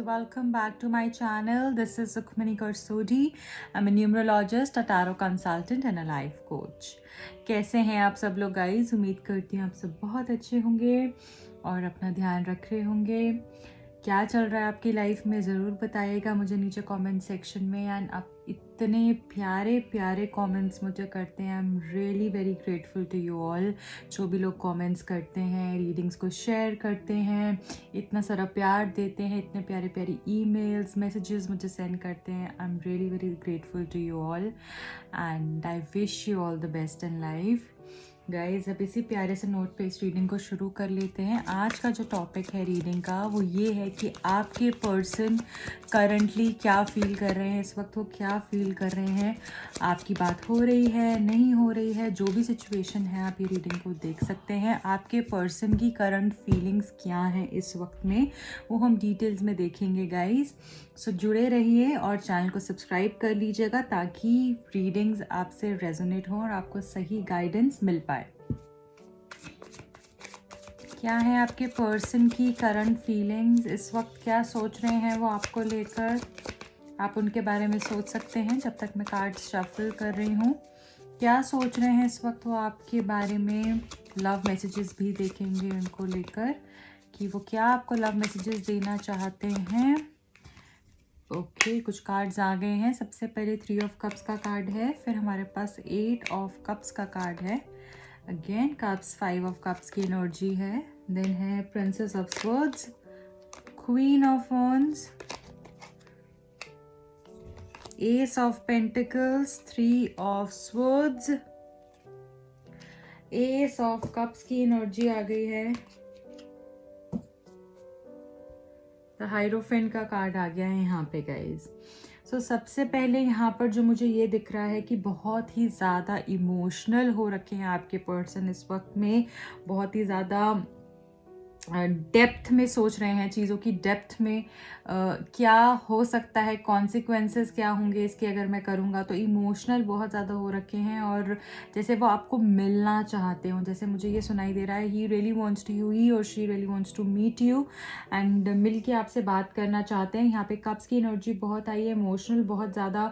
welcome back to my channel. This is Sukhmani Karsodi. I'm a numerologist, a tarot consultant and a life coach. कैसे हैं आप सब लोग guys? उम्मीद करती हूँ आप सब बहुत अच्छे होंगे और अपना ध्यान रख रहे होंगे। क्या चल रहा है आपकी लाइफ में ज़रूर बताइएगा मुझे नीचे कमेंट सेक्शन में। एंड आप इतने प्यारे प्यारे कमेंट्स मुझे करते हैं। I am really very grateful to you all. जो भी लोग कमेंट्स करते हैं, रीडिंग्स को शेयर करते हैं, इतना सारा प्यार देते हैं, इतने प्यारे प्यारे ईमेल्स मैसेजेस मुझे सेंड करते हैं। I am really very grateful to you all and I wish you all the best in life. Guys अब इसी प्यारे से नोट पे इस रीडिंग को शुरू कर लेते हैं। आज का जो टॉपिक है रीडिंग का वो ये है कि आपके पर्सन करंटली क्या फील कर रहे हैं, इस वक्त वो क्या फील कर रहे हैं, आपकी बात हो रही है नहीं हो रही है, जो भी सिचुएशन है आप ये रीडिंग को देख सकते हैं। आपके पर्सन की करंट फीलिंग्स क्या हैं इस वक्त में वो हम डिटेल्स में देखेंगे गाइज। सो जुड़े रहिए और चैनल को सब्सक्राइब कर लीजिएगा ताकि रीडिंग्स आपसे रेजोनेट हो और आपको सही गाइडेंस मिल पाए। क्या है आपके पर्सन की करंट फीलिंग्स, इस वक्त क्या सोच रहे हैं वो आपको लेकर, आप उनके बारे में सोच सकते हैं जब तक मैं कार्ड्स शफल कर रही हूँ। क्या सोच रहे हैं इस वक्त वो आपके बारे में। लव मैसेजेस भी देखेंगे उनको लेकर कि वो क्या आपको लव मैसेजेस देना चाहते हैं। ओके कुछ कार्ड्स आ गए हैं। सबसे पहले 3 ऑफ कप्स का कार्ड है, फिर हमारे पास 8 ऑफ कप्स का कार्ड है, अगेन कप्स 5 ऑफ कप्स की एनर्जी है, देन है princess of swords, queen of wands, S of pentacles, 3 of swords, S of cups की एनर्जी आ गई है, द हाइरोफेंट का कार्ड आ गया है यहाँ पे गाइज। सो सबसे पहले यहाँ पर जो मुझे ये दिख रहा है कि बहुत ही ज़्यादा इमोशनल हो रखे हैं आपके पर्सन इस वक्त में, बहुत ही ज़्यादा डेप्थ में सोच रहे हैं, चीज़ों की डेप्थ में क्या हो सकता है, कॉन्सिक्वेंसेस क्या होंगे इसके अगर मैं करूँगा, तो इमोशनल बहुत ज़्यादा हो रखे हैं और जैसे वो आपको मिलना चाहते हो, जैसे मुझे ये सुनाई दे रहा है he really wants to you, he और she really wants to meet you and मिल के आपसे बात करना चाहते हैं। यहाँ पे कप्स की एनर्जी बहुत आई है, इमोशनल बहुत ज़्यादा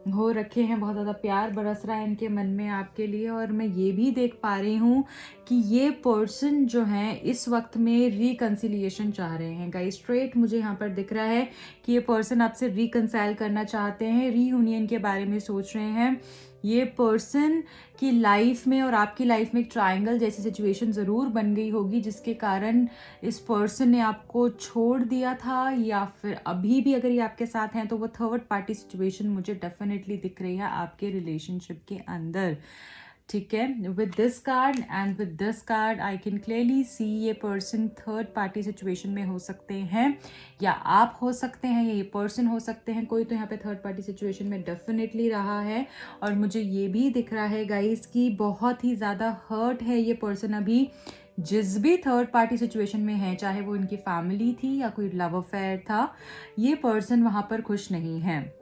हो रखे हैं, बहुत ज़्यादा प्यार बरस रहा है इनके मन में आपके लिए। और मैं ये भी देख पा रही हूँ कि ये पर्सन जो है इस वक्त में रिकन्सिलिएशन चाह रहे हैं गाइस। स्ट्रेट मुझे यहाँ पर दिख रहा है कि ये पर्सन आपसे रिकन्साइल करना चाहते हैं, रीयूनियन के बारे में सोच रहे हैं। ये पर्सन की लाइफ में और आपकी लाइफ में एक ट्रायंगल जैसी सिचुएशन ज़रूर बन गई होगी जिसके कारण इस पर्सन ने आपको छोड़ दिया था, या फिर अभी भी अगर ये आपके साथ हैं तो वो थर्ड पार्टी सिचुएशन मुझे डेफिनेटली दिख रही है आपके रिलेशनशिप के अंदर। ठीक है, with this card and with this card I can clearly see ये पर्सन थर्ड पार्टी सिचुएशन में हो सकते हैं, या आप हो सकते हैं, या ये पर्सन हो सकते हैं, कोई तो यहाँ पे थर्ड पार्टी सिचुएशन में डेफिनेटली रहा है। और मुझे ये भी दिख रहा है गाइस कि बहुत ही ज़्यादा हर्ट है ये पर्सन अभी जिस भी थर्ड पार्टी सिचुएशन में है, चाहे वो इनकी फैमिली थी या कोई लव अफेयर था, ये पर्सन वहाँ पर खुश नहीं है।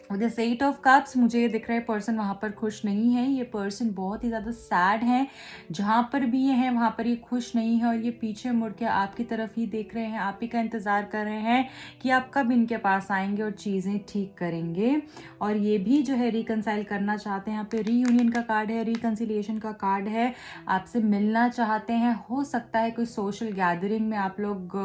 दिस 8 ऑफ कप्स मुझे ये दिख रहा है पर्सन वहाँ पर खुश नहीं है, ये पर्सन बहुत ही ज़्यादा सैड है, जहाँ पर भी ये हैं वहाँ पर ये खुश नहीं है और ये पीछे मुड़ के आपकी तरफ ही देख रहे हैं, आप ही का इंतज़ार कर रहे हैं कि आप कब इनके पास आएंगे और चीज़ें ठीक करेंगे। और ये भी जो है रिकनसाइल करना चाहते हैं, यहाँ पे रीयूनियन का कार्ड है, रिकन्सिलिएशन का कार्ड है, आपसे मिलना चाहते हैं। हो सकता है कोई सोशल गैदरिंग में आप लोग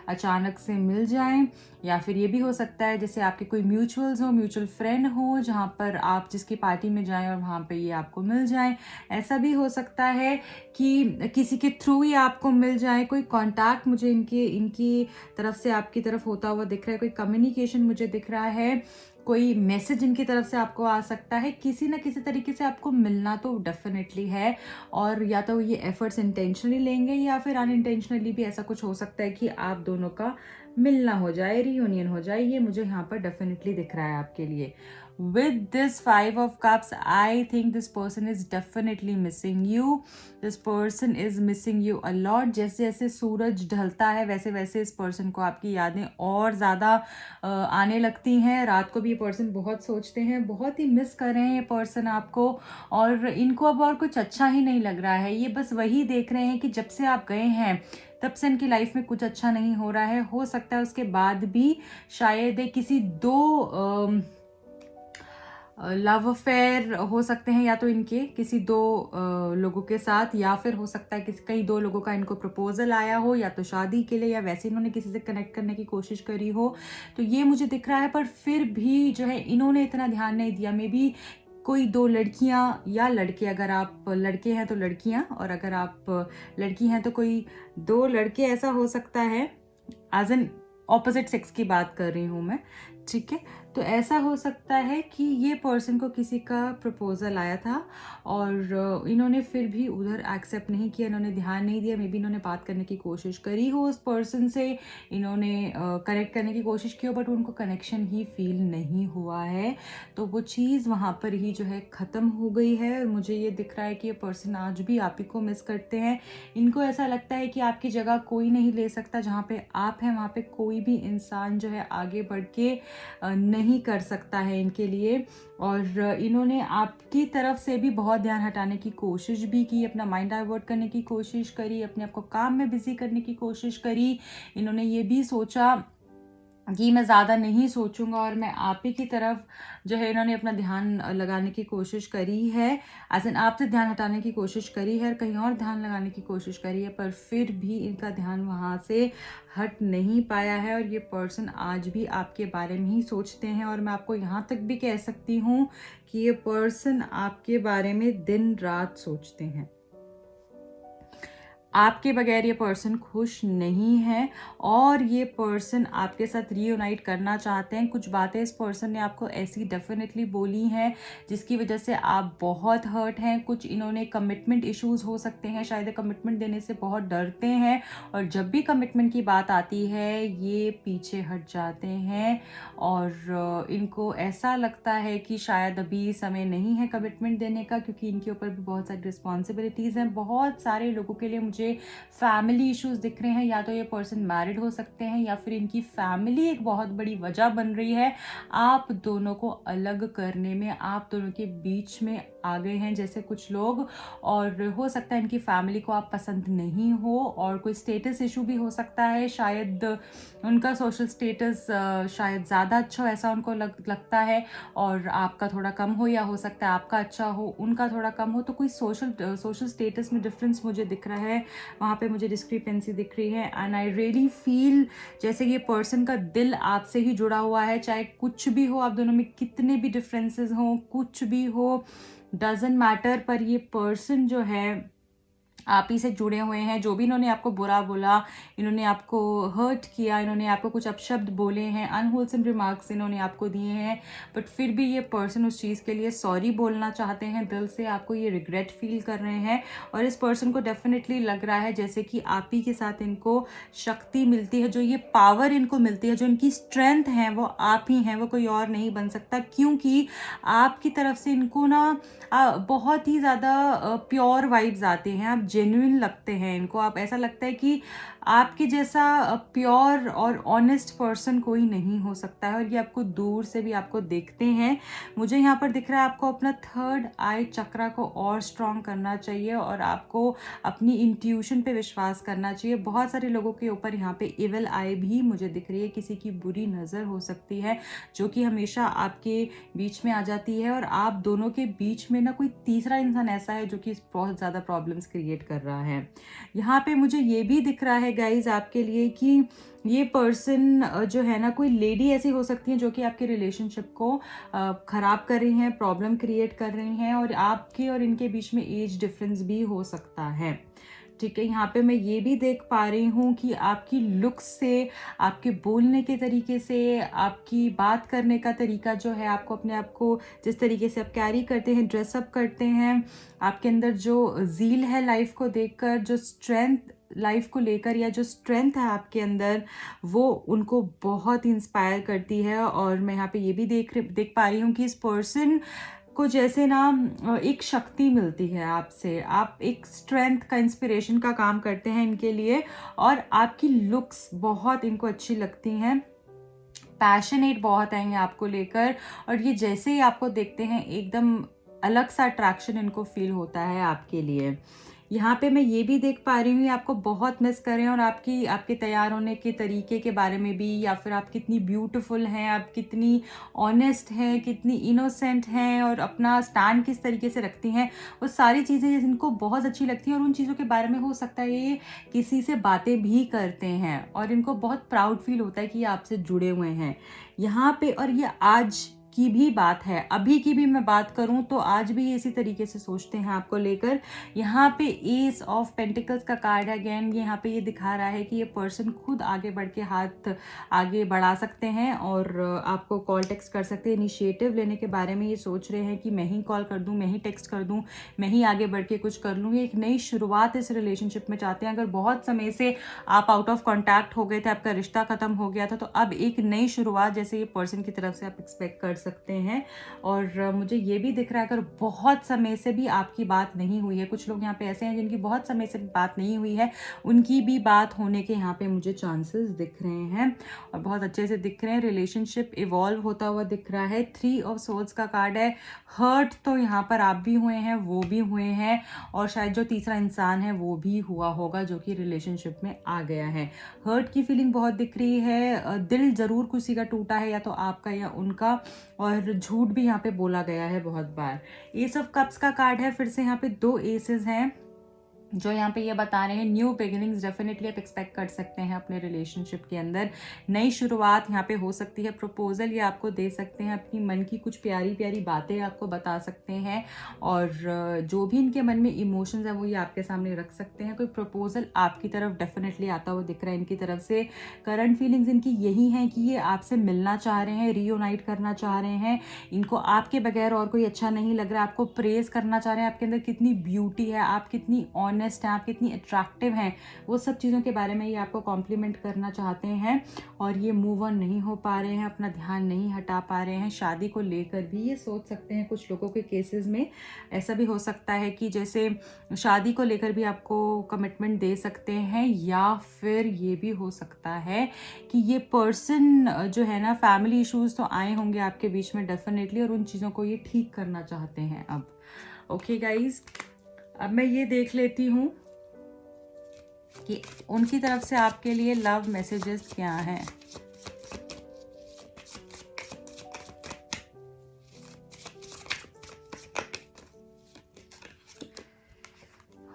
अचानक से मिल जाएं, या फिर ये भी हो सकता है जैसे आपके कोई म्यूचुअल्स हो, म्यूचुअल फ्रेंड हो, जहाँ पर आप जिसकी पार्टी में जाएं और वहाँ पे ये आपको मिल जाएं। ऐसा भी हो सकता है कि किसी के थ्रू ही आपको मिल जाए, कोई कांटेक्ट मुझे इनकी तरफ से आपकी तरफ होता हुआ दिख रहा है, कोई कम्युनिकेशन मुझे दिख रहा है, कोई मैसेज इनकी तरफ से आपको आ सकता है, किसी ना किसी तरीके से आपको मिलना तो डेफिनेटली है। और या तो ये एफर्ट्स इंटेंशनली लेंगे या फिर अनइंटेंशनली भी ऐसा कुछ हो सकता है कि आप दोनों का मिलना हो जाए, रीयूनियन हो जाए। ये मुझे यहाँ पर डेफिनेटली दिख रहा है आपके लिए। With this 5 of cups, I think this person is definitely missing you. This person is missing you a lot. जैसे जैसे सूरज ढलता है वैसे वैसे इस पर्सन को आपकी यादें और ज़्यादा आने लगती हैं। रात को भी ये पर्सन बहुत सोचते हैं, बहुत ही मिस कर रहे हैं ये पर्सन आपको, और इनको अब और कुछ अच्छा ही नहीं लग रहा है। ये बस वही देख रहे हैं कि जब से आप गए हैं तब से इनकी लाइफ में कुछ अच्छा नहीं हो रहा है। हो सकता है उसके बाद भी शायद किसी दो लव अफेयर हो सकते हैं, या तो इनके किसी दो लोगों के साथ, या फिर हो सकता है कि कई दो लोगों का इनको प्रपोजल आया हो, या तो शादी के लिए, या वैसे इन्होंने किसी से कनेक्ट करने की कोशिश करी हो। तो ये मुझे दिख रहा है, पर फिर भी जो है इन्होंने इतना ध्यान नहीं दिया। मे बी कोई दो लड़कियां या लड़के, अगर आप लड़के हैं तो लड़कियां, और अगर आप लड़की हैं तो कोई दो लड़के, ऐसा हो सकता है। एज एन ऑपोजिट सेक्स की बात कर रही हूँ मैं, ठीक है। तो ऐसा हो सकता है कि ये पर्सन को किसी का प्रपोजल आया था और इन्होंने फिर भी उधर एक्सेप्ट नहीं किया, इन्होंने ध्यान नहीं दिया। मे बी इन्होंने बात करने की कोशिश करी हो उस पर्सन से, इन्होंने कनेक्ट करने की कोशिश की हो, बट उनको कनेक्शन ही फील नहीं हुआ है। तो वो चीज़ वहाँ पर ही जो है ख़त्म हो गई है। मुझे ये दिख रहा है कि ये पर्सन आज भी आप ही को मिस करते हैं। इनको ऐसा लगता है कि आपकी जगह कोई नहीं ले सकता, जहाँ पे आप हैं वहाँ पे कोई भी इंसान जो है आगे बढ़ के नहीं कर सकता है इनके लिए। और इन्होंने आपकी तरफ से भी बहुत ध्यान हटाने की कोशिश भी की, अपना माइंड डाइवर्ट करने की कोशिश करी, अपने आप को काम में बिजी करने की कोशिश करी। इन्होंने ये भी सोचा कि मैं ज़्यादा नहीं सोचूंगा और मैं आप ही की तरफ जो है, इन्होंने अपना ध्यान लगाने की कोशिश करी है, एज एन आपसे ध्यान हटाने की कोशिश करी है, कहीं और ध्यान लगाने की कोशिश करी है, पर फिर भी इनका ध्यान वहाँ से हट नहीं पाया है। और ये पर्सन आज भी आपके बारे में ही सोचते हैं, और मैं आपको यहाँ तक भी कह सकती हूँ कि ये पर्सन आपके बारे में दिन रात सोचते हैं। आपके बगैर ये पर्सन खुश नहीं है, और ये पर्सन आपके साथ रीयूनाइट करना चाहते हैं। कुछ बातें इस पर्सन ने आपको ऐसी डेफिनेटली बोली हैं जिसकी वजह से आप बहुत हर्ट हैं। कुछ इन्होंने कमिटमेंट इश्यूज हो सकते हैं, शायद कमिटमेंट देने से बहुत डरते हैं, और जब भी कमिटमेंट की बात आती है ये पीछे हट जाते हैं। और इनको ऐसा लगता है कि शायद अभी समय नहीं है कमिटमेंट देने का, क्योंकि इनके ऊपर भी बहुत सारी रिस्पॉन्सिबिलिटीज़ हैं। बहुत सारे लोगों के लिए मुझे फैमिली इश्यूज दिख रहे हैं, या तो ये पर्सन मैरिड हो सकते हैं, या फिर इनकी फैमिली एक बहुत बड़ी वजह बन रही है आप दोनों को अलग करने में। आप दोनों के बीच में आ गए हैं जैसे कुछ लोग, और हो सकता है इनकी फैमिली को आप पसंद नहीं हो, और कोई स्टेटस इशू भी हो सकता है। शायद उनका सोशल स्टेटस शायद ज़्यादा अच्छा हो, ऐसा उनको लगता है, और आपका थोड़ा कम हो, या हो सकता है आपका अच्छा हो उनका थोड़ा कम हो। तो कोई सोशल स्टेटस में डिफरेंस मुझे दिख रहा है, वहाँ पे मुझे डिस्क्रिपेंसी दिख रही है। एंड आई रियली फील जैसे ये पर्सन का दिल आपसे ही जुड़ा हुआ है, चाहे कुछ भी हो, आप दोनों में कितने भी डिफरेंसेस हों, कुछ भी हो, डजेंट मैटर, पर ये पर्सन जो है आप ही से जुड़े हुए हैं। जो भी इन्होंने आपको बुरा बोला, इन्होंने आपको हर्ट किया, इन्होंने आपको कुछ अपशब्द बोले हैं, अनहोलसम रिमार्क्स इन्होंने आपको दिए हैं, बट फिर भी ये पर्सन उस चीज़ के लिए सॉरी बोलना चाहते हैं दिल से, आपको ये रिग्रेट फील कर रहे हैं। और इस पर्सन को डेफिनेटली लग रहा है जैसे कि आप ही के साथ इनको शक्ति मिलती है, जो ये पावर इनको मिलती है, जो इनकी स्ट्रेंथ है, वो आप ही हैं, वो कोई और नहीं बन सकता। क्योंकि आपकी तरफ से इनको ना बहुत ही ज़्यादा प्योर वाइब्स आते हैं, आप जेन्युइन लगते हैं इनको, आप ऐसा लगता है कि आपके जैसा प्योर और ऑनेस्ट पर्सन कोई नहीं हो सकता है। और ये आपको दूर से भी आपको देखते हैं। मुझे यहाँ पर दिख रहा है आपको अपना थर्ड आई चक्रा को और स्ट्रॉन्ग करना चाहिए, और आपको अपनी इंट्यूशन पे विश्वास करना चाहिए। बहुत सारे लोगों के ऊपर यहाँ पे इविल आई भी मुझे दिख रही है, किसी की बुरी नज़र हो सकती है जो कि हमेशा आपके बीच में आ जाती है, और आप दोनों के बीच में ना कोई तीसरा इंसान ऐसा है जो कि बहुत ज़्यादा प्रॉब्लम्स क्रिएट कर रहा है। यहाँ पे मुझे ये भी दिख रहा है गाइज आपके लिए कि ये पर्सन जो है ना, कोई लेडी ऐसी हो सकती है जो कि आपके रिलेशनशिप को ख़राब कर रही हैं, प्रॉब्लम क्रिएट कर रही हैं, और आपके और इनके बीच में एज डिफरेंस भी हो सकता है। ठीक है, यहाँ पे मैं ये भी देख पा रही हूँ कि आपकी लुक्स से, आपके बोलने के तरीके से, आपकी बात करने का तरीका जो है, आपको अपने आप को जिस तरीके से आप कैरी करते हैं, ड्रेसअप करते हैं, आपके अंदर जो ज़ील है लाइफ को देखकर, जो स्ट्रेंथ लाइफ को लेकर, या जो स्ट्रेंथ है आपके अंदर, वो उनको बहुत इंस्पायर करती है। और मैं यहाँ पे ये भी देख पा रही हूँ कि इस पर्सन को जैसे ना एक शक्ति मिलती है आपसे, आप एक स्ट्रेंथ का, इंस्पिरेशन का काम करते हैं इनके लिए, और आपकी लुक्स बहुत इनको अच्छी लगती हैं, पैशनेट बहुत हैं ये आपको लेकर, और ये जैसे ही आपको देखते हैं एकदम अलग सा अट्रैक्शन इनको फील होता है आपके लिए। यहाँ पे मैं ये भी देख पा रही हूँ ये आपको बहुत मिस कर रहे हैं, और आपके तैयार होने के तरीके के बारे में भी, या फिर आप कितनी ब्यूटीफुल हैं, आप कितनी ऑनेस्ट हैं, कितनी इनोसेंट हैं, और अपना स्टैंड किस तरीके से रखती हैं, वो सारी चीज़ें इनको बहुत अच्छी लगती हैं। और उन चीज़ों के बारे में हो सकता है ये किसी से बातें भी करते हैं, और इनको बहुत प्राउड फील होता है कि ये आपसे जुड़े हुए हैं यहाँ पे। और ये आज की भी बात है, अभी की भी मैं बात करूं तो आज भी इसी तरीके से सोचते हैं आपको लेकर। यहाँ पे एस ऑफ पेंटिकल्स का कार्ड है अगेन। यहाँ पे ये दिखा रहा है कि ये पर्सन खुद आगे बढ़ के हाथ आगे बढ़ा सकते हैं और आपको कॉल टेक्स्ट कर सकते हैं। इनिशिएटिव लेने के बारे में ये सोच रहे हैं कि मैं ही कॉल कर दूं, मैं ही टेक्स्ट कर दूं, मैं ही आगे बढ़ के कुछ कर लूँ। ये एक नई शुरुआत इस रिलेशनशिप में चाहते हैं। अगर बहुत समय से आप आउट ऑफ कॉन्टैक्ट हो गए थे, आपका रिश्ता खत्म हो गया था, तो अब एक नई शुरुआत जैसे ये पर्सन की तरफ से आप एक्सपेक्ट कर सकते हैं। और मुझे ये भी दिख रहा है अगर बहुत समय से भी आपकी बात नहीं हुई है, कुछ लोग यहाँ पे ऐसे हैं जिनकी बहुत समय से बात नहीं हुई है, उनकी भी बात होने के यहाँ पे मुझे चांसेस दिख रहे हैं और बहुत अच्छे से दिख रहे हैं। रिलेशनशिप इवॉल्व होता हुआ दिख रहा है। 3 ऑफ सोल्स का कार्ड है। हर्ट तो यहाँ पर आप भी हुए हैं, वो भी हुए हैं, और शायद जो तीसरा इंसान है वो भी हुआ होगा जो कि रिलेशनशिप में आ गया है। हर्ट की फीलिंग बहुत दिख रही है। दिल जरूर किसी का टूटा है, या तो आपका या उनका, और झूठ भी यहाँ पे बोला गया है बहुत बार। एस ऑफ कप्स का कार्ड है। फिर से यहाँ पे 2 एसेस हैं जो यहाँ पे ये बता रहे हैं न्यू बिगिनिंग्स डेफिनेटली आप एक्सपेक्ट कर सकते हैं अपने रिलेशनशिप के अंदर। नई शुरुआत यहाँ पे हो सकती है। प्रपोजल ये आपको दे सकते हैं, अपनी मन की कुछ प्यारी प्यारी बातें आपको बता सकते हैं, और जो भी इनके मन में इमोशंस है वो ये आपके सामने रख सकते हैं। कोई प्रपोजल आपकी तरफ डेफिनेटली आता हुआ दिख रहा है इनकी तरफ से। करंट फीलिंग्स इनकी यही हैं कि ये आपसे मिलना चाह रहे हैं, रीयूनाइट करना चाह रहे हैं। इनको आपके बगैर और कोई अच्छा नहीं लग रहा है। आपको प्रेज करना चाह रहे हैं, आपके अंदर कितनी ब्यूटी है, आप कितनी ऑनेस्ट हैं, आप कितनी अट्रैक्टिव हैं, वो सब चीज़ों के बारे में ये आपको कॉम्प्लीमेंट करना चाहते हैं। और ये मूव ऑन नहीं हो पा रहे हैं, अपना ध्यान नहीं हटा पा रहे हैं। शादी को लेकर भी ये सोच सकते हैं। कुछ लोगों के केसेस में ऐसा भी हो सकता है कि जैसे शादी को लेकर भी आपको कमिटमेंट दे सकते हैं, या फिर ये भी हो सकता है कि ये पर्सन जो है ना, फैमिली इश्यूज तो आए होंगे आपके बीच में डेफिनेटली, और उन चीज़ों को ये ठीक करना चाहते हैं अब। ओके गाइज, अब मैं ये देख लेती हूँ कि उनकी तरफ से आपके लिए लव मैसेजेस क्या हैं।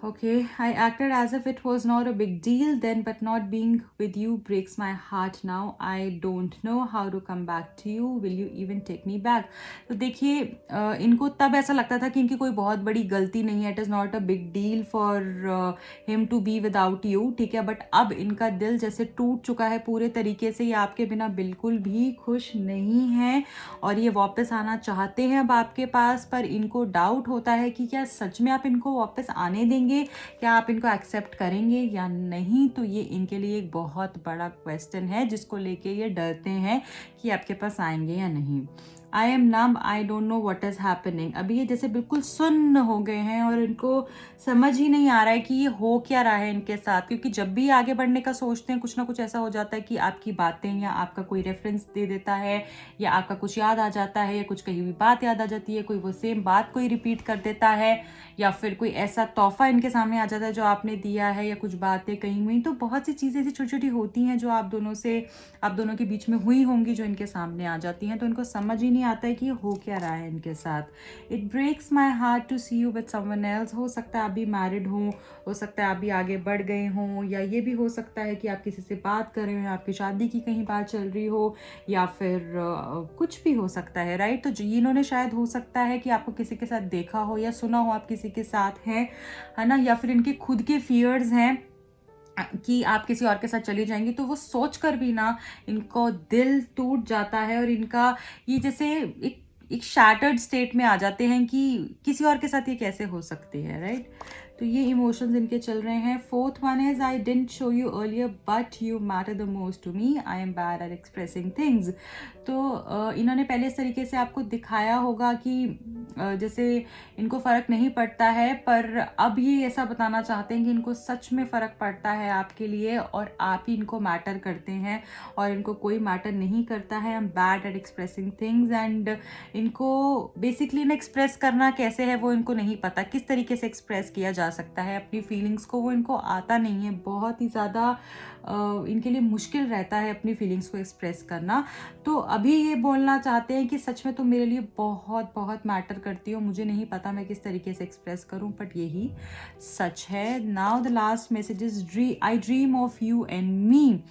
Okay, I acted as if it was not a big deal then, but not being with you breaks my heart now. I don't know how to come back to you. Will you even take me back? तो देखिए, इनको तब ऐसा लगता था कि इनकी कोई बहुत बड़ी गलती नहीं है, it is not a big deal for him to be without you, ठीक है। बट अब इनका दिल जैसे टूट चुका है पूरे तरीके से, ये आपके बिना बिल्कुल भी खुश नहीं है, और ये वापस आना चाहते हैं अब आपके पास। पर इनको डाउट होता है कि क्या सच में आप इनको वापस आने देंगे, क्या आप इनको एक्सेप्ट करेंगे या नहीं। तो ये इनके लिए एक बहुत बड़ा क्वेश्चन है जिसको लेके ये डरते हैं कि आपके पास आएंगे या नहीं। I am numb, I don't know what is happening. अभी ये जैसे बिल्कुल सुन्न हो गए हैं और इनको समझ ही नहीं आ रहा है कि ये हो क्या रहा है इनके साथ, क्योंकि जब भी आगे बढ़ने का सोचते हैं कुछ ना कुछ ऐसा हो जाता है कि आपकी बातें या आपका कोई रेफरेंस दे देता है, या आपका कुछ याद आ जाता है, या कुछ कही हुई बात याद आ जाती है, कोई वो सेम बात कोई रिपीट कर देता है, या फिर कोई ऐसा तोहफा इनके सामने आ जाता है जो आपने दिया है, या कुछ बातें कही हुई। तो बहुत सी चीज़ें ऐसी छोटी छोटी होती हैं जो आप दोनों के बीच में हुई होंगी, जो इनके सामने आ जाती हैं। तो इनको समझ ही नहीं आता है कि ये हो क्या रहा है इनके साथ। It breaks my heart to see you with someone else. हो सकता है आप भी मैरिड हो सकता है आप भी आगे बढ़ गए हों, या ये भी हो सकता है कि आप किसी से बात कर रहे हो, आपकी शादी की कहीं बात चल रही हो, या फिर कुछ भी हो सकता है, राइट। तो इन्होंने शायद हो सकता है कि आपको किसी के साथ देखा हो या सुना हो आप किसी के साथ हैं, है ना, या फिर इनके खुद के फियर्स हैं कि आप किसी और के साथ चली जाएंगी। तो वो सोच कर भी ना इनको दिल टूट जाता है, और इनका ये जैसे एक शैटर्ड स्टेट में आ जाते हैं कि किसी और के साथ ये कैसे हो सकती है, राइट। तो ये इमोशंस इनके चल रहे हैं। 4th one is I didn't show you earlier but you matter the most to me, I am bad at expressing things. तो इन्होंने पहले इस तरीके से आपको दिखाया होगा कि जैसे इनको फ़र्क नहीं पड़ता है, पर अब ये ऐसा बताना चाहते हैं कि इनको सच में फ़र्क पड़ता है आपके लिए और आप ही इनको मैटर करते हैं और इनको कोई मैटर नहीं करता है। आई am bad at expressing things and इनको बेसिकली ना एक्सप्रेस करना कैसे है वो इनको नहीं पता, किस तरीके से एक्सप्रेस किया जा सकता है अपनी फीलिंग्स को, वो इनको आता नहीं है। बहुत ही ज़्यादा इनके लिए मुश्किल रहता है अपनी फीलिंग्स को एक्सप्रेस करना। तो अभी ये बोलना चाहते हैं कि सच में तुम मेरे लिए बहुत बहुत मैटर करती हो, मुझे नहीं पता मैं किस तरीके से एक्सप्रेस करूं, बट यही सच है। Now the last message is I dream of you and me.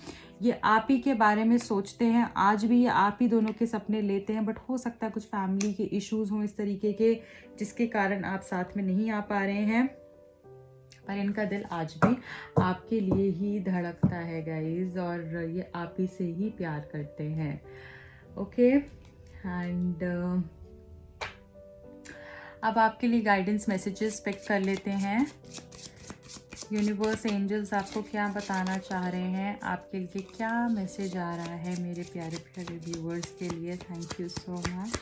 ये आप ही के बारे में सोचते हैं, आज भी ये आप ही दोनों के सपने लेते हैं, बट हो सकता है कुछ फैमिली के इश्यूज हों इस तरीके के जिसके कारण आप साथ में नहीं आ पा रहे हैं, पर इनका दिल आज भी आपके लिए ही धड़कता है गाइज, और ये आप ही से ही प्यार करते हैं। ओके एंड अब आपके लिए गाइडेंस मैसेजेस पिक कर लेते हैं। यूनिवर्स एंजल्स आपको क्या बताना चाह रहे हैं, आपके लिए क्या मैसेज आ रहा है मेरे प्यारे प्यारे व्यूवर्स के लिए। Thank you so much.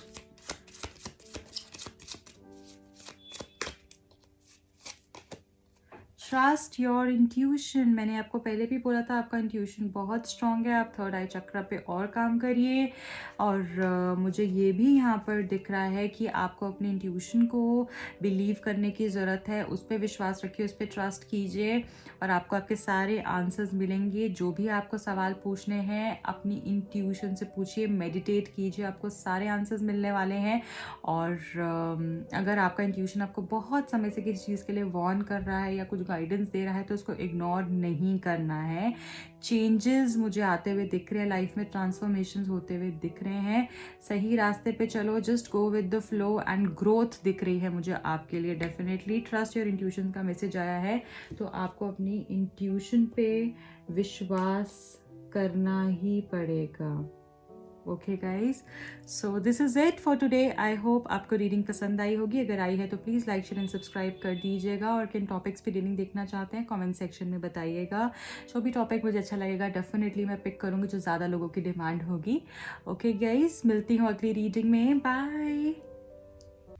Trust your intuition. मैंने आपको पहले भी बोला था आपका इंट्यूशन बहुत स्ट्रांग है, आप थर्ड आई चक्र पे और काम करिए। और मुझे ये भी यहाँ पर दिख रहा है कि आपको अपने इंट्यूशन को बिलीव करने की ज़रूरत है, उस पर विश्वास रखिए, उस पर ट्रस्ट कीजिए और आपको आपके सारे आंसर्स मिलेंगे। जो भी आपको सवाल पूछने हैं अपनी इंट्यूशन से पूछिए, मेडिटेट कीजिए, आपको सारे आंसर्स मिलने वाले हैं। और अगर आपका इंट्यूशन आपको बहुत समय से किसी चीज़ के लिए वार्न कर रहा है या कुछ गाइडेंस दे रहा है तो उसको इग्नोर नहीं करना है। चेंजेस मुझे आते हुए दिख रहे हैं, लाइफ में ट्रांसफॉर्मेशन होते हुए दिख रहे हैं, सही रास्ते पे चलो, just go with the flow and growth दिख रही है मुझे आपके लिए। डेफिनेटली ट्रस्ट योर इंट्यूशन का मैसेज आया है, तो आपको अपनी इंट्यूशन पे विश्वास करना ही पड़ेगा। Okay guys, so this is it for today. I hope आपको रीडिंग पसंद आई होगी, अगर आई है तो please like share and subscribe कर दीजिएगा, और किन टॉपिक्स पे रीडिंग देखना चाहते हैं कमेंट सेक्शन में बताइएगा। जो भी टॉपिक मुझे अच्छा लगेगा डेफिनेटली मैं पिक करूँगी, जो ज़्यादा लोगों की डिमांड होगी। ओके गाइज, मिलती हूँ अगली रीडिंग में, बाय।